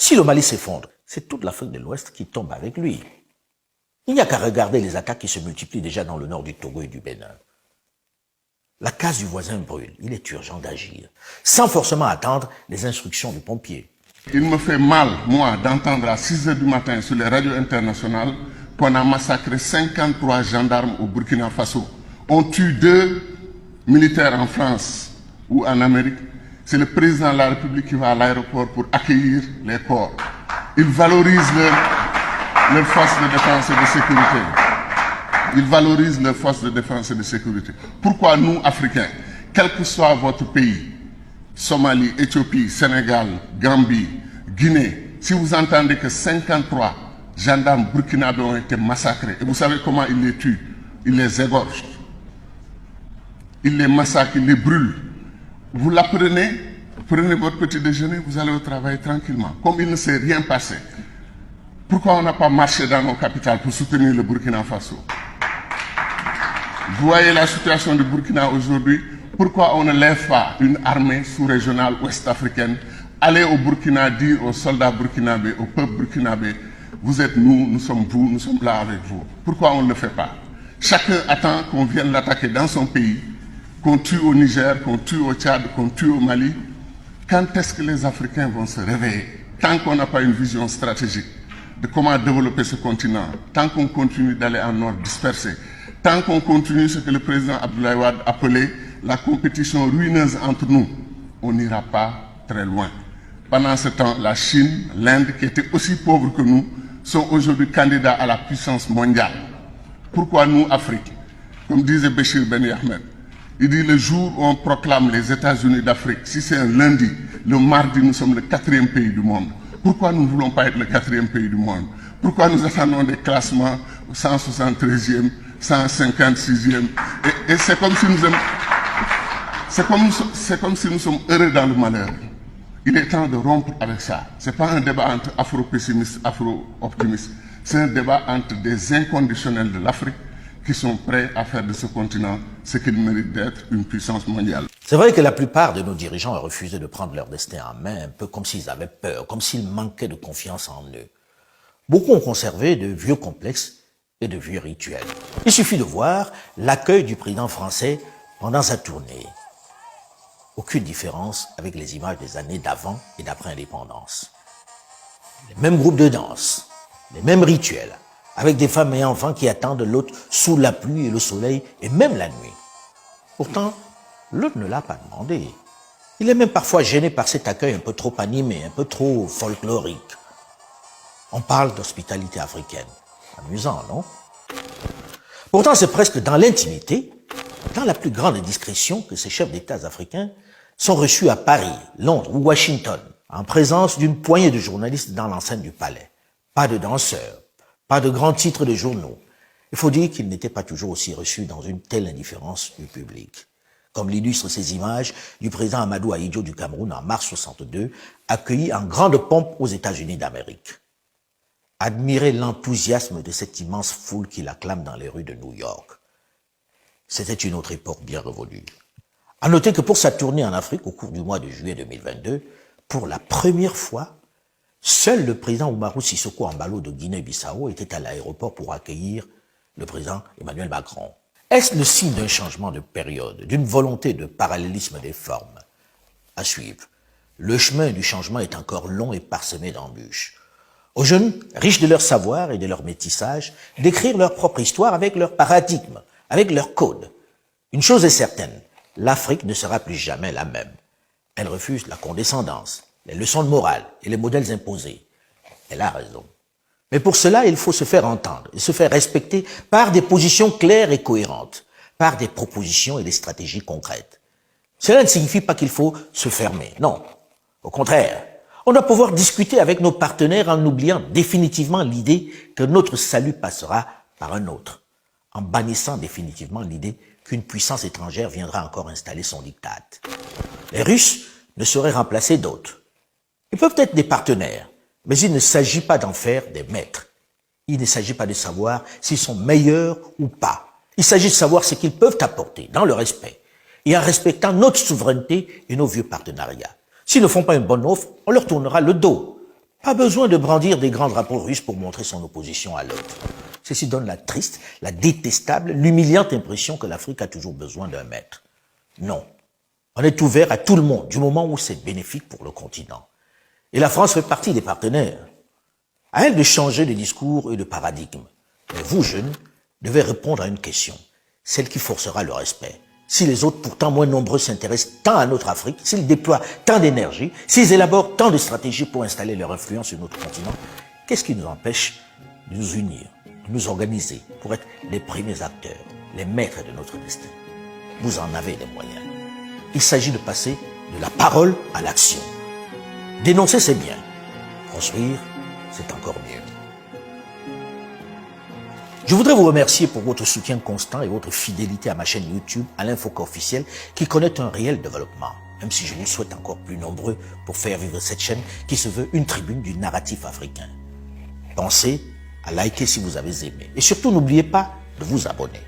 Si le Mali s'effondre, c'est toute l'Afrique de l'Ouest qui tombe avec lui. Il n'y a qu'à regarder les attaques qui se multiplient déjà dans le nord du Togo et du Bénin. La case du voisin brûle, il est urgent d'agir, sans forcément attendre les instructions du pompier. Il me fait mal, moi, d'entendre à 6 h du matin sur les radios internationales qu'on a massacré 53 gendarmes au Burkina Faso. On tue 2 militaires en France ou en Amérique. C'est le président de la République qui va à l'aéroport pour accueillir les corps. Ils valorisent leurs forces de défense et de sécurité. Ils valorisent leurs forces de défense et de sécurité. Pourquoi nous, Africains, quel que soit votre pays, Somalie, Éthiopie, Sénégal, Gambie, Guinée, si vous entendez que 53 gendarmes burkinabés ont été massacrés, et vous savez comment ils les tuent, ils les égorgent, ils les massacrent, ils les brûlent. Vous l'apprenez, prenez votre petit déjeuner, vous allez au travail tranquillement, comme il ne s'est rien passé. Pourquoi on n'a pas marché dans nos capitales pour soutenir le Burkina Faso? Vous voyez la situation du Burkina aujourd'hui. Pourquoi on ne lève pas une armée sous-régionale ouest-africaine, aller au Burkina dire aux soldats burkinabés, au peuple burkinabé, vous êtes nous, nous sommes vous, nous sommes là avec vous. Pourquoi on ne le fait pas? Chacun attend qu'on vienne l'attaquer dans son pays, qu'on tue au Niger, qu'on tue au Tchad, qu'on tue au Mali. Quand est-ce que les Africains vont se réveiller? Tant qu'on n'a pas une vision stratégique de comment développer ce continent, tant qu'on continue d'aller en nord dispersé, tant qu'on continue ce que le président Abdoulaye Wade appelait la compétition ruineuse entre nous, on n'ira pas très loin. Pendant ce temps, la Chine, l'Inde, qui étaient aussi pauvres que nous, sont aujourd'hui candidats à la puissance mondiale. Pourquoi nous, Afrique? Comme disait Béchir Ben Ahmed, il dit le jour où on proclame les États-Unis d'Afrique, si c'est un lundi, le mardi, nous sommes le 4e pays du monde. Pourquoi nous ne voulons pas être le 4e pays du monde? Pourquoi nous attendons des classements au 173e, 156e? Et c'est comme si nous aimons... C'est comme si nous sommes heureux dans le malheur. Il est temps de rompre avec ça. Ce n'est pas un débat entre afro-pessimistes, afro-optimistes. C'est un débat entre des inconditionnels de l'Afrique qui sont prêts à faire de ce continent ce qu'il mérite d'être, une puissance mondiale. C'est vrai que la plupart de nos dirigeants ont refusé de prendre leur destin en main, un peu comme s'ils avaient peur, comme s'ils manquaient de confiance en eux. Beaucoup ont conservé de vieux complexes et de vieux rituels. Il suffit de voir l'accueil du président français pendant sa tournée. Aucune différence avec les images des années d'avant et d'après indépendance. Les mêmes groupes de danse, les mêmes rituels, avec des femmes et enfants qui attendent l'autre sous la pluie et le soleil, et même la nuit. Pourtant, l'autre ne l'a pas demandé. Il est même parfois gêné par cet accueil un peu trop animé, un peu trop folklorique. On parle d'hospitalité africaine. Amusant, non? Pourtant, c'est presque dans l'intimité, dans la plus grande discrétion que ces chefs d'État africains sont reçus à Paris, Londres ou Washington, en présence d'une poignée de journalistes dans l'enceinte du palais. Pas de danseurs, pas de grands titres de journaux. Il faut dire qu'ils n'étaient pas toujours aussi reçus dans une telle indifférence du public. Comme l'illustrent ces images du président Amadou Ahidjo du Cameroun en mars 62, accueilli en grande pompe aux États-Unis d'Amérique. Admirez l'enthousiasme de cette immense foule qui l'acclame dans les rues de New York. C'était une autre époque bien révolue. À noter que pour sa tournée en Afrique au cours du mois de juillet 2022, pour la première fois, seul le président Oumarou Sissoko Embalo de Guinée-Bissau était à l'aéroport pour accueillir le président Emmanuel Macron. Est-ce le signe d'un changement de période, d'une volonté de parallélisme des formes? À suivre. Le chemin du changement est encore long et parsemé d'embûches. Aux jeunes, riches de leur savoir et de leur métissage, d'écrire leur propre histoire avec leur paradigme, avec leur code. Une chose est certaine, l'Afrique ne sera plus jamais la même. Elle refuse la condescendance, les leçons de morale et les modèles imposés. Elle a raison. Mais pour cela, il faut se faire entendre et se faire respecter par des positions claires et cohérentes, par des propositions et des stratégies concrètes. Cela ne signifie pas qu'il faut se fermer, non. Au contraire, on doit pouvoir discuter avec nos partenaires en oubliant définitivement l'idée que notre salut passera par un autre, en bannissant définitivement l'idée qu'une puissance étrangère viendra encore installer son diktat. Les Russes ne sauraient remplacer d'autres. Ils peuvent être des partenaires, mais il ne s'agit pas d'en faire des maîtres. Il ne s'agit pas de savoir s'ils sont meilleurs ou pas. Il s'agit de savoir ce qu'ils peuvent apporter dans le respect et en respectant notre souveraineté et nos vieux partenariats. S'ils ne font pas une bonne offre, on leur tournera le dos. Pas besoin de brandir des grands drapeaux russes pour montrer son opposition à l'autre. Ceci donne la triste, la détestable, l'humiliante impression que l'Afrique a toujours besoin d'un maître. Non. On est ouvert à tout le monde du moment où c'est bénéfique pour le continent. Et la France fait partie des partenaires. À elle de changer de discours et de paradigme. Mais vous, jeunes, devez répondre à une question, celle qui forcera le respect. Si les autres, pourtant moins nombreux, s'intéressent tant à notre Afrique, s'ils déploient tant d'énergie, s'ils élaborent tant de stratégies pour installer leur influence sur notre continent, qu'est-ce qui nous empêche de nous unir, de nous organiser pour être les premiers acteurs, les maîtres de notre destin? Vous en avez les moyens. Il s'agit de passer de la parole à l'action. Dénoncer, c'est bien. Construire, c'est encore mieux. Je voudrais vous remercier pour votre soutien constant et votre fidélité à ma chaîne YouTube, Alain Foka Officiel, qui connaît un réel développement, même si je vous souhaite encore plus nombreux pour faire vivre cette chaîne qui se veut une tribune du narratif africain. Pensez à liker si vous avez aimé. Et surtout, n'oubliez pas de vous abonner.